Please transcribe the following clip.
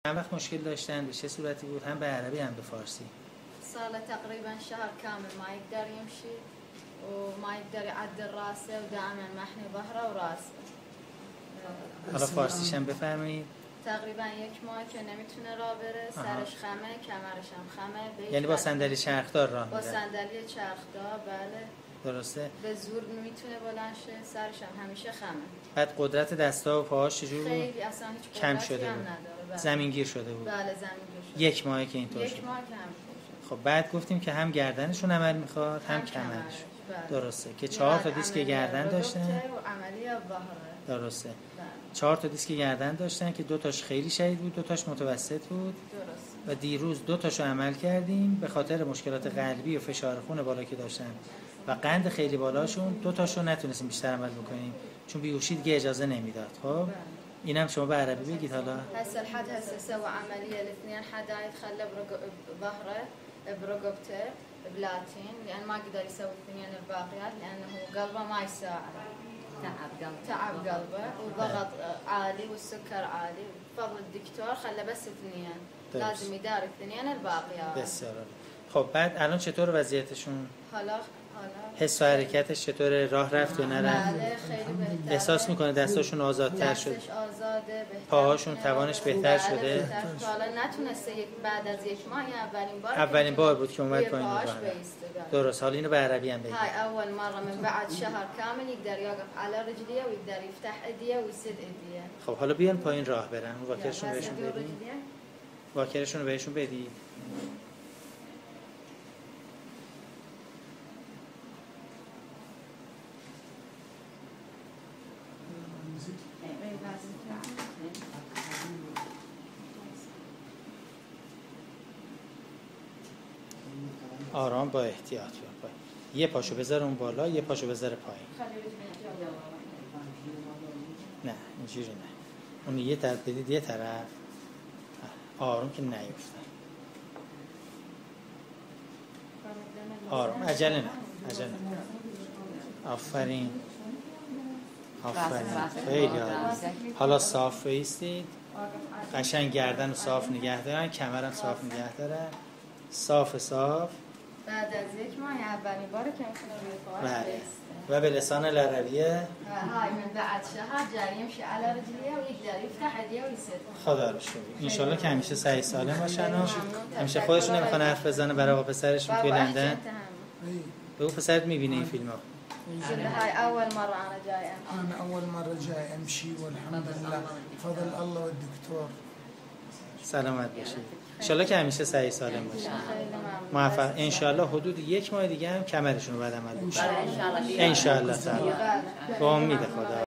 چند وقت مشکل داشتن؟ به چه صورتی بود؟ هم به عربی هم به فارسی. صار له تقريبا شهر كامل ما يقدر يمشي وما يقدر يعدل راسه ودائما محني ظهره وراسه. حالا فارسیش هم بفرمایید. تقریبا یک ماه که نمیتونه راه بره، سرش خمه، کمرش هم خمه. یعنی با صندلی چرخدار راه میره؟ با صندلی چرخدار، بله. درسته. به زور نمیتونه بلند شه، سرش هم همیشه خمه. بعد قدرت دستا و پاهاش چجور بود؟ خیلی اصلا هیچ کم شده بود. بله. زمینگیر شده بود. بله زمینگیر شده. یک ماهه که اینطور شد. یک ماه که همینطور شد. خب بعد گفتیم که هم گردنشون عمل میخواد هم کمرش. بله. درسته که 4 تا دیسک گردن داشتن. عملیات ظهره. درسته. 4 تا دیسک گردن داشتن که 2 تاش خیلی شدید بود، 2 تاش متوسط بود. درست. و دیروز 2 تاشو عمل کردیم به خاطر مشکلات قلبی و فشار خون بالا که داشتن و قند خیلی بالاشون 2 تاشو نتونستیم بیشتر عمل بکنیم چون بیهوشی دیگه اجازه نمیداد. خب اینم شما به عربی بگید. حالا هسه الحد هسه سوى عمليه الاثنين حدا يتخلى ظهره برقبته بلاتين لان ما قدر يسوي الاثنين الباقيات لانه قلبه ما يساعد. تعب قلبه والضغط عالي والسكر عالي. بفضل الدكتور خلى بس اثنين. لازم يدار الاثنين الباقيات. بسیار. خب بعد الان چطور وضعیتشون؟ حالا حس و حرکتش چطوره؟ راه رفت یا نرفت؟ بله خیلی بهتره. احساس میکنه دستاشون آزادتر شده؟ دستش آزاده، بهتر. پاهاشون توانش بهتر شده؟ حالا نتونسته بعد از یک ماه اولین بار بود که اومد پایین راه. درست. حالا اینو به عربی هم بگید. هاي اول مره من بعد شهر كامل يقدر يوقف على رجليه ويقدر يفتح ايديه ويسد ايديه. خب حالا بیان پایین راه برن. واکرشون بهشون بدید. واکرشون رو بهشون بدید. آرام با احتیاط بیار. یه پاشو بذار اون بالا، یه پاشو بذار پایین. نه اینجوری نه. اون یه طرف بدید یه طرف. آروم که نیفته. آروم. عجله نه. عجله نه. آفرین. آفرین. خیلی عالی. حالا صاف ایستید. قشنگ گردن رو صاف نگه دارن، کمرم صاف نگه دارن. صاف. بعد از یک ماه اولین باره که میتونه روی پاهاش بیسته. و به لسان العربیه هاي من بعد شهر جاي يمشي على رجليه ويقدر يفتح ايديه ويسد. خدا رو شکر. ان شاء الله که همیشه صحیح سالم باشن و همیشه خودشون نمیخوان حرف بزنه برای آقا پسرشون توی لندن. بگو پسرت میبینه این فیلمو. هاي اول مره انا جاي. انا اول مره جاي امشي والحمد لله بفضل الله والدكتور. سلامت باشید. ان شاء الله که همیشه صحیح سالم باشن. موفق. ان شاء الله حدود یک ماه دیگه هم کمرشون رو بعد عمل بکنن. ان شاء الله تعالی. با امید خدا.